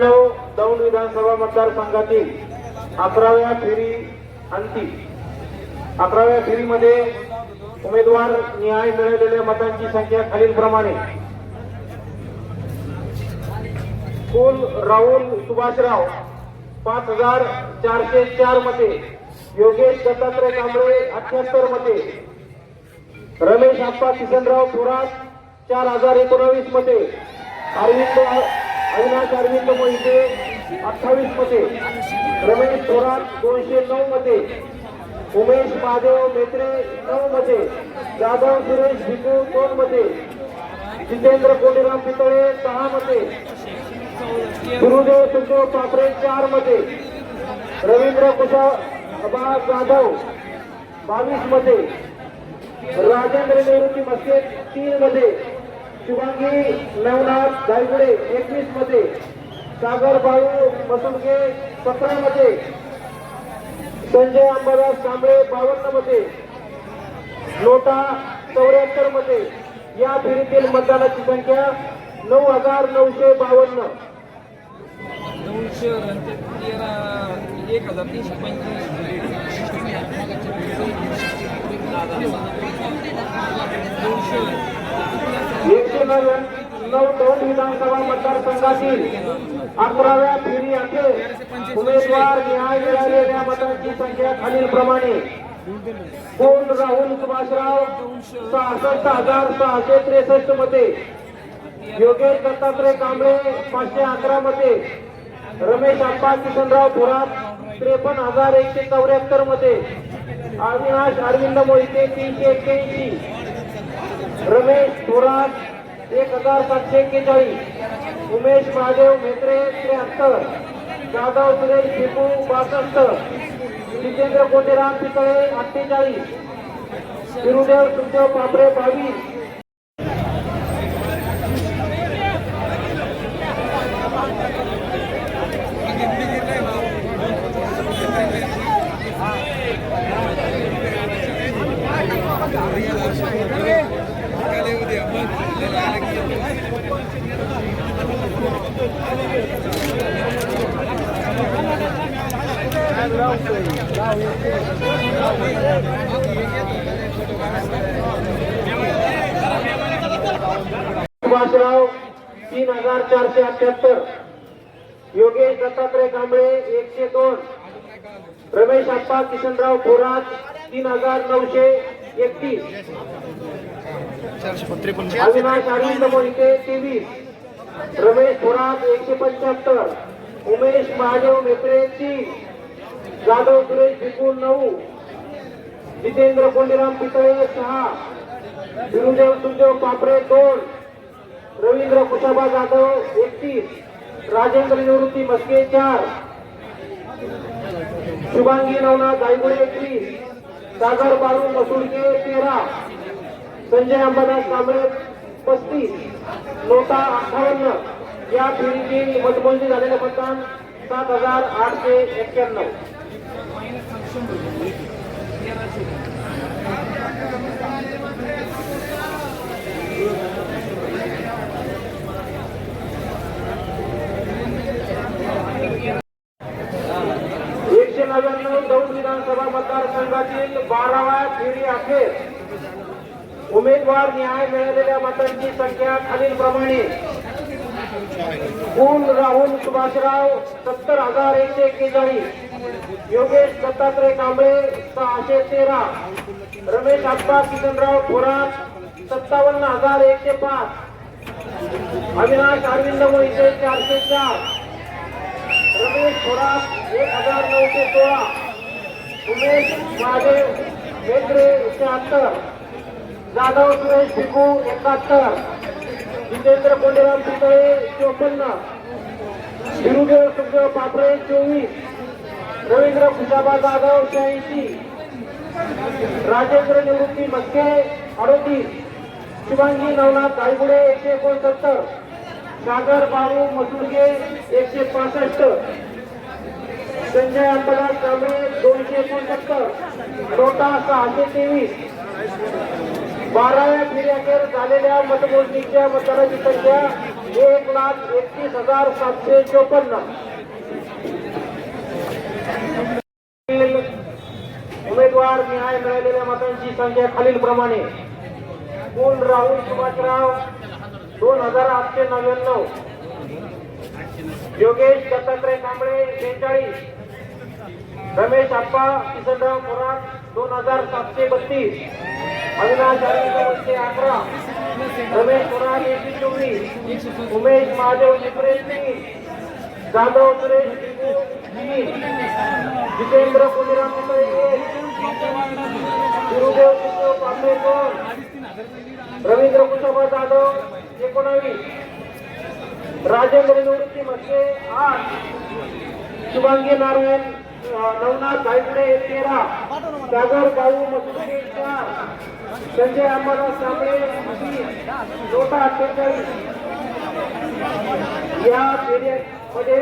दौंड विधानसभा मतदारसंघातील 11व्या फेरी अंतिम 11व्या फेरीमध्ये उमेदवार न्याय मिळालेल्या मतांची संख्या खालीलप्रमाणे: कुल राहुल सुभाषराव 5404 मते, योगेश दत्तात्रय कांबळे 78 मते, रमेश आप्पा किसनराव थोरात 4019 मते, अविनाश अरविंद मोहिते 28 मते, रमेश थोरात 209 मते, उमेश महादेव मेत्रे 9 मते, जाधव सुरेश भिकू 2 मते, जितेंद्र कोंडीराम पितळे 6 मते, गुरुदेव सुखदेव पापरे 4 मते, रवींद्र कुशाबा जाधव 22 मते, राजेंद्र निवृत्ती मस्के 3 मते, शुभांगी नवनाथ गायगुडे 21 मते, सागर बाळू मसुलके 17 मते, संजय अंबादास कांबळे 52 मते, लोटा 74 मते. या फेरीतील मतदानाची संख्या 9952. दौंड विधानसभा मतदारसंघातील 11व्या फेरी अखेर उमेदवार न्याय मिळालेल्या मतांची संख्या खालीलप्रमाणे: कोण राहुल सुभाषराव 66,663 मते, योगेश दत्तात्रय कांबळे 511 मते, रमेश आप्पा किसनराव थोरात 53,174 मते, अविनाश अरविंद मोहिते 381, रमेश थोरात 1741, उमेश महादेव मेत्रे 73, जाधव सुरेश भिकू 62, जितेंद्र कोंडीराम पितळे 48, गुरुदेव सुखदेव पापरे 22. सुभाषराव 3478, योगेश दत्तात्रय कांबळे 102, रमेश आप्पा किसनराव थोरात 3931, अविनाश अरविंद मोहिते 23, रमेश थोरात 175, उमेश महादेव मेत्रे 3, जाधव सुरेश भिकू 9, जितेंद्र कोंडीराम पितळे 6, गुरुदेव सुखदेव पापरे 2, रवींद्र कुशाबा जाधव 31, राजेंद्र निवृत्ती मस्के 4, शुभांगी नवनाथ गायगुडे 21, सागर बाळू मसुलके 13, संजय अंबादास कांबळे 35, लोटा 58. या फेरीची मतमोजणी झालेले मतदान 7,891. दौंड विधानसभा मतदारसंघातील 12व्या फेरी अखेर उमेदवार न्याय मिळालेल्या मतांची संख्या खालीलप्रमाणे: कुल राहुल सुभाषराव 70,141, योगेश दत्तात्रय कांबळे 613, रमेश आप्पा किसनराव थोरात 57,105, अविनाश अरविंद मोहिते 404, रमेश थोरात 1916, उमेश महादेव मेत्रे 76, जाधव सुरेश भिकू 71, जितेंद्र कोंडीराम पितळे 54, गुरुदेव सुखदेव पापरे 24, रवींद्र कुशाबा जाधव 86, राजेंद्र निवृत्ती मस्के 38, शुभांगी नवनाथ गायगुडे 169, सागर बाळू मसुलके 165, संजय अंबादास कांबळे 269, लोटा 623. 12व्या फेरी अखेर झालेल्या मतमोजणीच्या मतदाराची संख्या 1,31,754. उमेदवार न्याय मिळालेल्या मतांची संख्या खालील प्रमाणे: कुल राहुल सुभाषराव 2,899, योगेश दत्तात्रय कांबळे 42, रमेश आप्पा किसनराव थोरात 2,732, अविनाश अरविंद वस्ते 11, रमेश थोरात 124, उमेश महादेव निपरे 3, जाधव सुरेश 3, जितेंद्र कुंजीराम निपरे 1, गुरुदेव किशोर पांढरे 2, रवींद्र कुशोबा जाधव 19, राजेंद्र निवृत्ती मस्के 8, शुभांगी नारायण नवनाथ गायकडे 13, सागर बाबू मसुदे 4, संजय अंबादास कांबळे 48. या मध्ये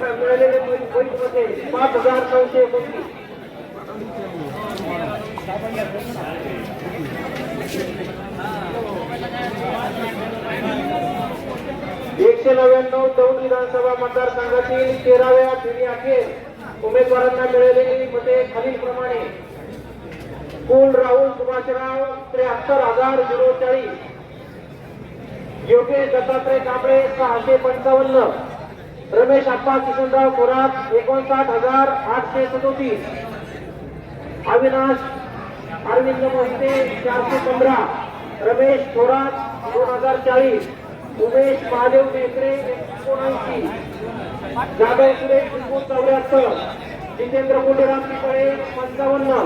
मिळालेले मध्ये 5,929. एकशे 99 दौंड विधानसभा मतदारसंघातील 13व्या फेरी अखेर उमेदवारांना मिळालेली मते खालील प्रमाणे: कुल राहुल सुभाषराव 73,040, योगेश दत्तात्रय कांबळे 655, रमेश आप्पा किसनराव थोरात 59,837, अविनाश अरविंद मस्ते 415, रमेश थोरात 2,040, उमेश महादेव मेत्रे 79, जाधव सुरेश 74, जितेंद्र कुंजीराम निपरे 55.